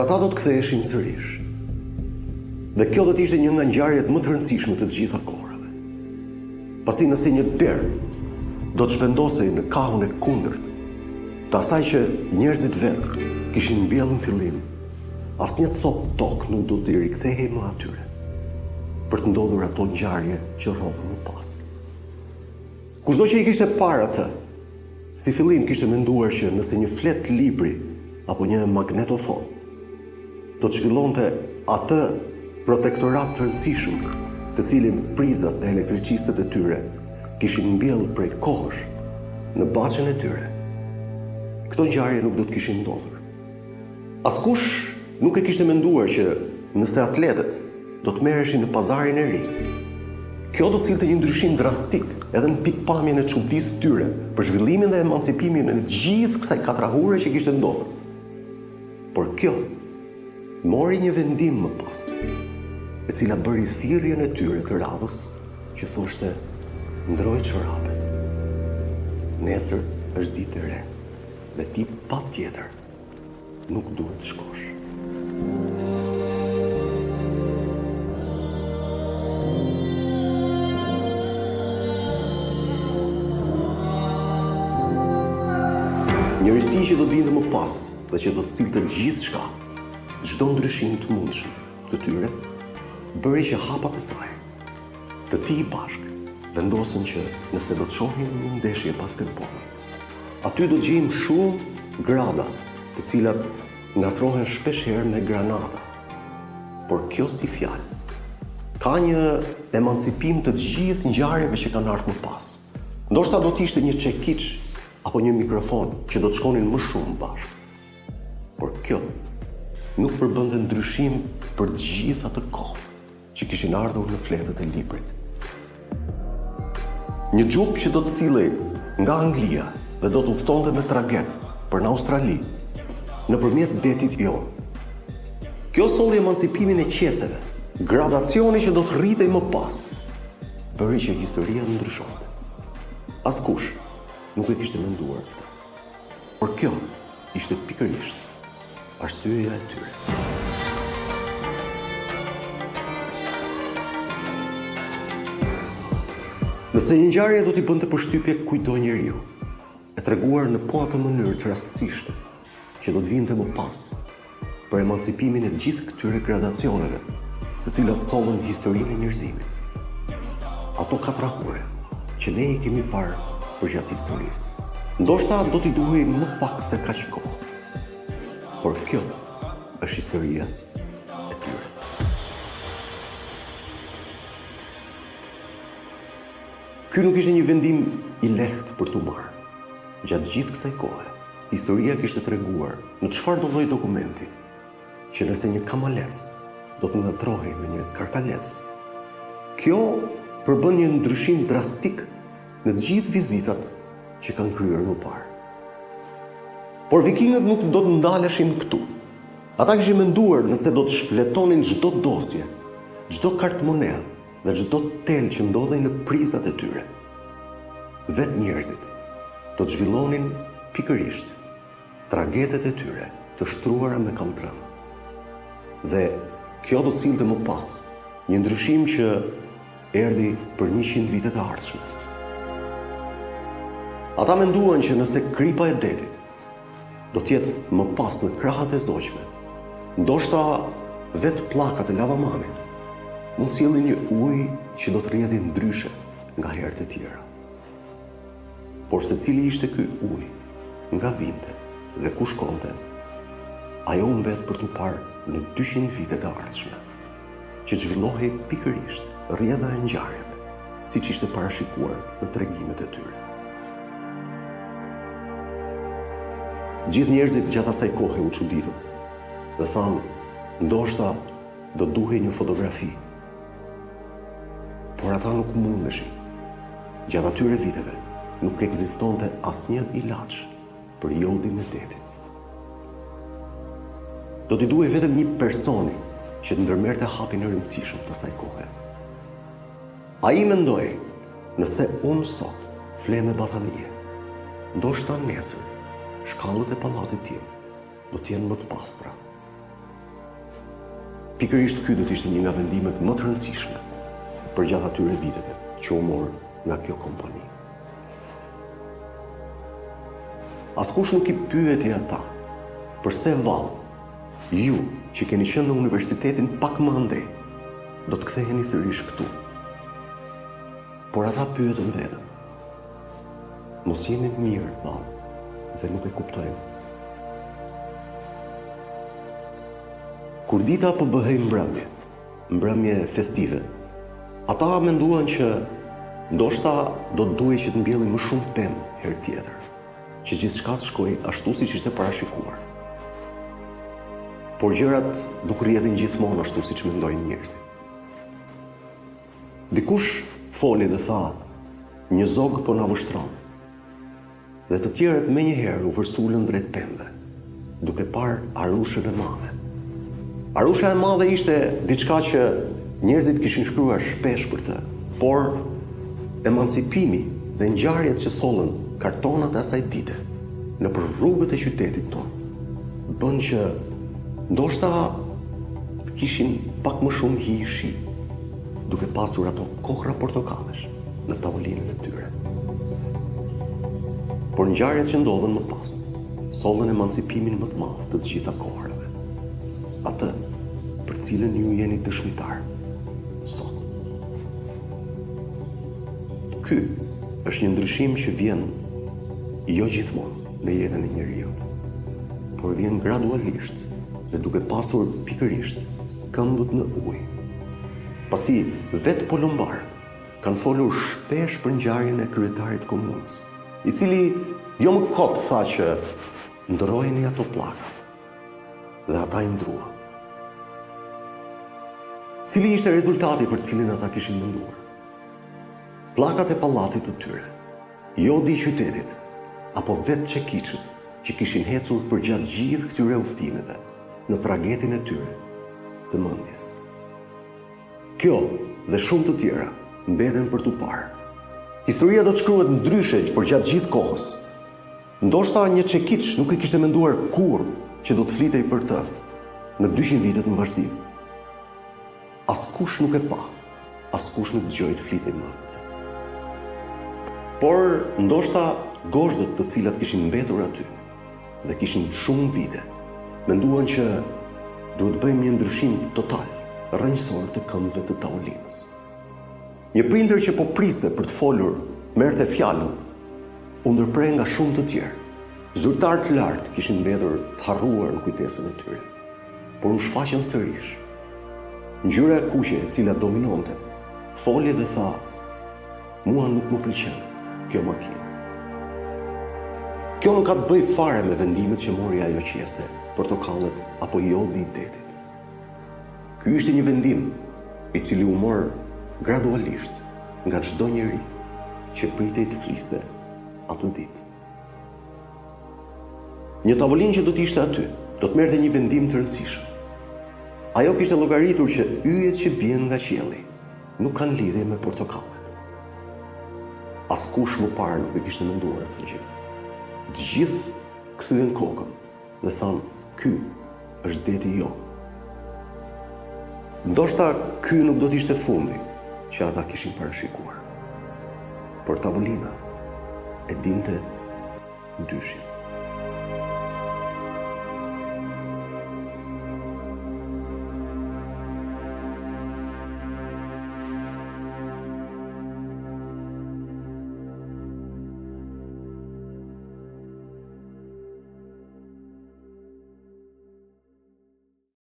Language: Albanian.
ata do të ktheheshin sërish. Dhe kjo do të ishte një nga ngjarjet më të rëndësishme të gjitha kohërave. Pasi nëse një derë do të zhvendosej në kahun e kundërt të asaj që njerëzit vetë kishin mbjellë në fillim, asnjë cop tokë nuk do të rikthehej më atyre për të ndodhur ato ngjarje që rrodhën më pas. Kushdo që i kishte parë atë, si fillim kishte menduar që nëse një flet libri apo një magnetofon do të zhvillonte atë protektorat të rëndësishëm, të cilin prizat e elektricistët e tyre kishin mbjellë prej kohësh në baçën e tyre, këto ngjarje nuk do të kishin ndodhur. Askush nuk e kishte menduar që nëse atletët do të merreshin në pazarin e ri, kjo do të sillte një ndryshim drastik edhe në pikpamjen e çuditës tyre për zhvillimin dhe emancipimin e gjithë kësaj katrahure që kishte ndodhur. Por kjo mori një vendim më pas, e cila bëri thirrjen e tyre të radhës që thoshte: ndroj çorapet. Nesër është ditë e re dhe ti patjetër nuk duhet të shkosh. Njërisi që do të vinte më pas dhe që do të sillte gjithçka, çdo ndryshim të mundshëm të tyre, bëri që hapat e saj, të tij bashkë, vendosën që nëse do të shohin një ndeshje basketbolli, aty do të gjejmë shumë grada, të cilat ngatrohen shpesh herë me granata. Por kjo si fjalë ka një emancipim të gjithë ngjarjeve që kanë ardhur më pas. Ndoshta do të ishte një çekiç apo një mikrofon që do të shkonin më shumë bashkë. Por kjo nuk përbënte ndryshim për të gjithë atë kohë që kishin ardhur në fletët e librit. Një xhup që do të sillej nga Anglia dhe do të udhtonte me traget për në Australi, nëpërmjet detit jon. Kjo solli emancipimin e qeseve, gradacioni që do të rritej më pas, bëri që historia të ndryshonte. Askush nuk e kishte menduar këtë. Por kjo ishte pikërisht arsyeja e tyre. Nëse një ngjarje do t'i bënte përshtypje kujdo njeriu, e treguar në po atë mënyrë të rastësishme që do të vinte më pas për emancipimin e gjithë këtyre gradacioneve, të cilat sollën historinë e njerëzimit. Ato katrahure që ne i kemi parë përgjatë historisë. Ndoshta do t'i duhej më pak se kaq kohë. Por kjo është historia e tyre. Ky nuk ishte një vendim i lehtë për t'u marrë. Gjatë gjithë kësaj kohe, historia kishte treguar në çfarë do lloj dokumenti që nëse një kamalec do të ngatrohej me një karkalec, kjo përbën një ndryshim drastik në të gjithë vizitat që kanë kryer më parë. Por vikingët nuk do të ndaleshin këtu. Ata kishin menduar nëse do të shfletonin çdo dosje, çdo kartmonedhë dhe çdo tel që ndodhej në prizat e tyre, vetë njerëzit do të zhvillonin pikërisht tragetet e tyre të shtruara me kamprën. Dhe kjo do të sillte më pas një ndryshim që erdhi për 100 vite të ardhshme. Ata menduan që nëse kripa e detit do të jetë më pas në krahat e zogjve, ndoshta vetë pllakat e lavamamit mund sjellin një ujë që do të rrjedhë ndryshe nga herët e tjera. Por se cili ishte ky ujë, nga vinte dhe ku shkonte, ajo mbet për t'u parë në 200 vite të ardhshme, që zhvillohej pikërisht rrjedha e ngjarjeve, siç ishte parashikuar në tregimet e tyre. Gjithë njerëzit gjatë asaj kohe u çuditën dhe thanë, ndoshta do duhej një fotografi. Por ata nuk mundeshin. Gjatë atyre viteve nuk ekzistonte asnjë ilaç për jodin e detit. Do t'i duhej vetëm një personi që të ndërmerrte hapin e rëndësishëm të asaj kohe. Ai mendoi, nëse unë sot fle me batalje, ndoshta nesër shkallët e pallatit tim do t'jenë më të pastra. Pikërisht ky do të ishte një nga vendimet më të rëndësishme për gjatë atyre viteve që u morë nga kjo kompani. Askush nuk i pyeti ata, përse vallë ju që keni qenë në universitetin pak më andej, do të ktheheni sërish këtu. Por ata pyetën vetëm, mos jeni të mirë, vallë, dhe nuk e kuptojmë. Kur dita po bëhej mbrëmje festive, ata menduan që ndoshta do të duhej që të mbjellin më shumë pemë herë tjetër, që gjithçka të shkojë ashtu siç ishte parashikuar. Por gjërat nuk rrjedhin gjithmonë ashtu siç mendojnë njerëzit. Dikush foli dhe tha, një zog po na vështron. Dhe të tjerët menjëherë u vërsulën drejt pemëve, duke parë arushën e madhe. Arusha e madhe ishte diçka që njerëzit kishin shkruar shpesh për të, por emancipimi dhe ngjarjet që sollën kartonat e asaj dite nëpër rrugët e qytetit tonë bën që ndoshta të kishin pak më shumë hi i shi, duke pasur ato kohra portokallesh në tavolinën e tyre. Por ngjarjet që ndodhen më pas sollën emancipimin më të madh të të gjitha kohrave, atë për cilën ju jeni dëshmitar sot. Ky është një ndryshim që vjen jo gjithmonë në jetën e njeriu, por vjen gradualisht dhe duke pasur pikërisht këmbët në ujë. Pasi vetë Polumbar kanë folur shpesh për ngjarjen e kryetarit të komunës, i cili jo më kot tha që ndrojeni ato pllaka, dhe ata i ndruan. Cili ishte rezultati për cilin ata kishin menduar? Pllakat e pallatit të tyre, jodi i qytetit, apo vetë çekiçët që kishin hecur përgjatë gjithë këtyre udhëtimeve në tragetin e tyre të mendjes. Kjo dhe shumë të tjera mbeten për tu parë. Historia do të shkruhet ndryshe përgjatë gjithë kohës. Ndoshta një çekiç nuk e kishte menduar kurrë që do të flitej për të në 200 vitet në vazhdim. Askush nuk e pa, askush nuk dëgjoi të flitej më. Por ndoshta gozhdët të cilat kishin mbetur aty dhe kishin shumë vite, menduan që duhet bëjmë një ndryshim total, rrënjësor të këmbëve të tavolinës. Një prindër që po priste për të folur, merrte fjalën, u ndërprej nga shumë të tjerë. Zyrtar të lartë kishin mbetur të harruar në kujtesën e tyre, por u shfaqën sërish. Ngjyra e kuqe e cila dominonte, foli dhe tha, mua nuk më pëlqen kjo makinë. Kjo nuk ka të bëjë fare me vendimet që mori ajo qese, portokallet apo jodi i detit. Ky ishte një vendim i cili u mor gradualisht nga çdo njeri që pritej të fliste atë ditë. Një tavolinë që do të ishte aty, do të merrte një vendim të rëndësishëm. Ajo kishte llogaritur që yjet që bien nga qielli nuk kanë lidhje me portokallet. Askush më parë nuk e kishte menduar atë gjë. Të gjithë kthyen kokën dhe thanë, ky është deti jonë. Ndoshta ky nuk do të ishte fundi që ata kishin parashikuar, por tavolina e dinte dyshin.